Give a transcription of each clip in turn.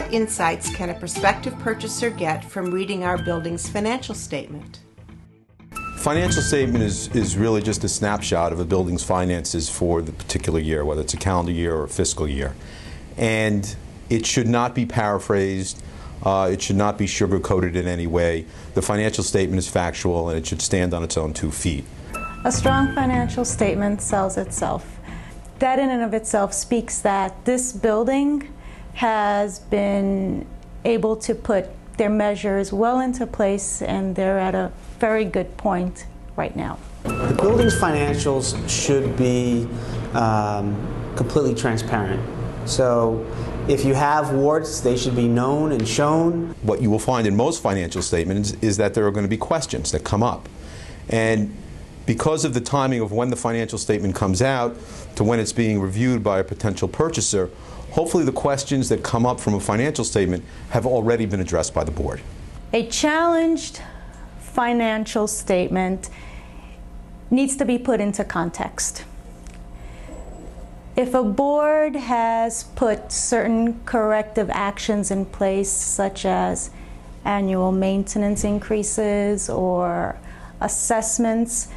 What insights can a prospective purchaser get from reading our building's financial statement? Financial statement is really just a snapshot of a building's finances for the particular year, whether it's a calendar year or a fiscal year. And it should not be paraphrased. It should not be sugar-coated in any way. The financial statement is factual, and it should stand on its own 2 feet. A strong financial statement sells itself. That in and of itself speaks that this building has been able to put their measures well into place, and they're at a very good point right now. The building's financials should be completely transparent. So if you have warts, they should be known and shown. What you will find in most financial statements is that there are going to be questions that come up. And because of the timing of when the financial statement comes out to when it's being reviewed by a potential purchaser, hopefully the questions that come up from a financial statement have already been addressed by the board. A challenged financial statement needs to be put into context. If a board has put certain corrective actions in place, such as annual maintenance increases or assessments,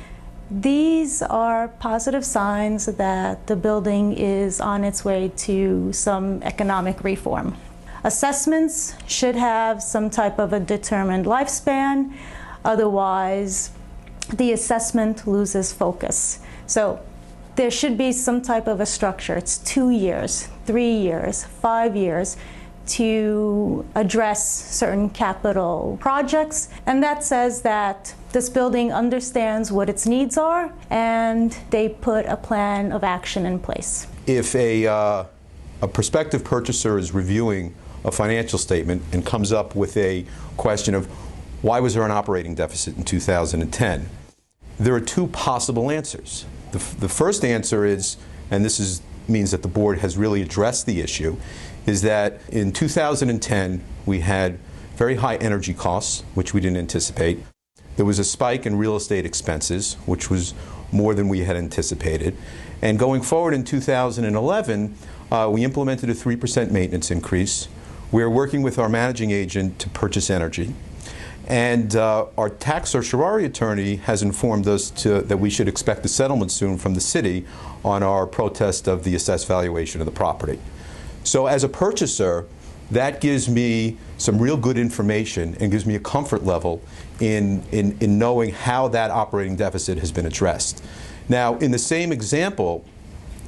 these are positive signs that the building is on its way to some economic reform. Assessments should have some type of a determined lifespan, otherwise the assessment loses focus. So there should be some type of a structure. It's 2 years, 3 years, 5 years to address certain capital projects, and that says that this building understands what its needs are and they put a plan of action in place. If a prospective purchaser is reviewing a financial statement and comes up with a question of why was there an operating deficit in 2010, there are 2 possible answers. The first answer is, and this means that the board has really addressed the issue, is that in 2010 we had very high energy costs, which we didn't anticipate. There was a spike in real estate expenses, which was more than we had anticipated. And going forward in 2011, we implemented a 3% maintenance increase. We're working with our managing agent to purchase energy. And our tax certiorari attorney has informed us that we should expect a settlement soon from the city on our protest of the assessed valuation of the property. So as a purchaser, that gives me some real good information and gives me a comfort level in knowing how that operating deficit has been addressed. Now, in the same example,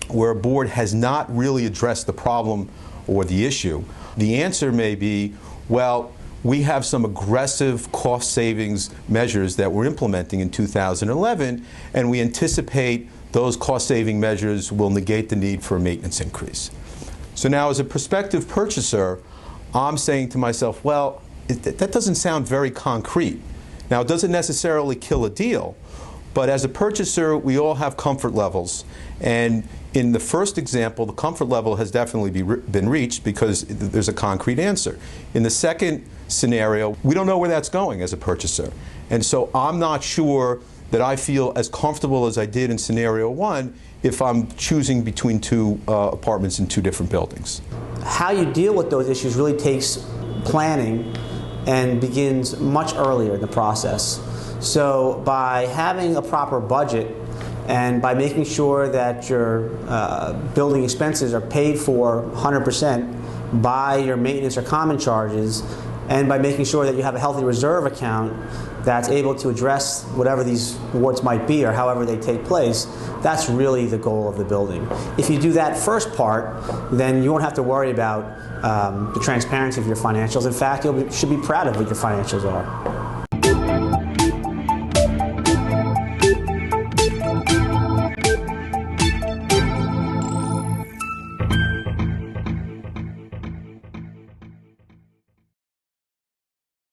where a board has not really addressed the problem or the issue, the answer may be, well, we have some aggressive cost savings measures that we're implementing in 2011, and we anticipate those cost saving measures will negate the need for a maintenance increase. So now as a prospective purchaser, I'm saying to myself, well, that doesn't sound very concrete. Now, it doesn't necessarily kill a deal, but as a purchaser, we all have comfort levels. And in the first example, the comfort level has definitely been reached because there's a concrete answer. In the second scenario, we don't know where that's going as a purchaser. And so I'm not sure that I feel as comfortable as I did in scenario 1 if I'm choosing between 2 apartments in 2 different buildings. How you deal with those issues really takes planning and begins much earlier in the process. So by having a proper budget and by making sure that your building expenses are paid for 100% by your maintenance or common charges, and by making sure that you have a healthy reserve account that's able to address whatever these warts might be or however they take place, that's really the goal of the building. If you do that first part, then you won't have to worry about the transparency of your financials. In fact, you should be proud of what your financials are.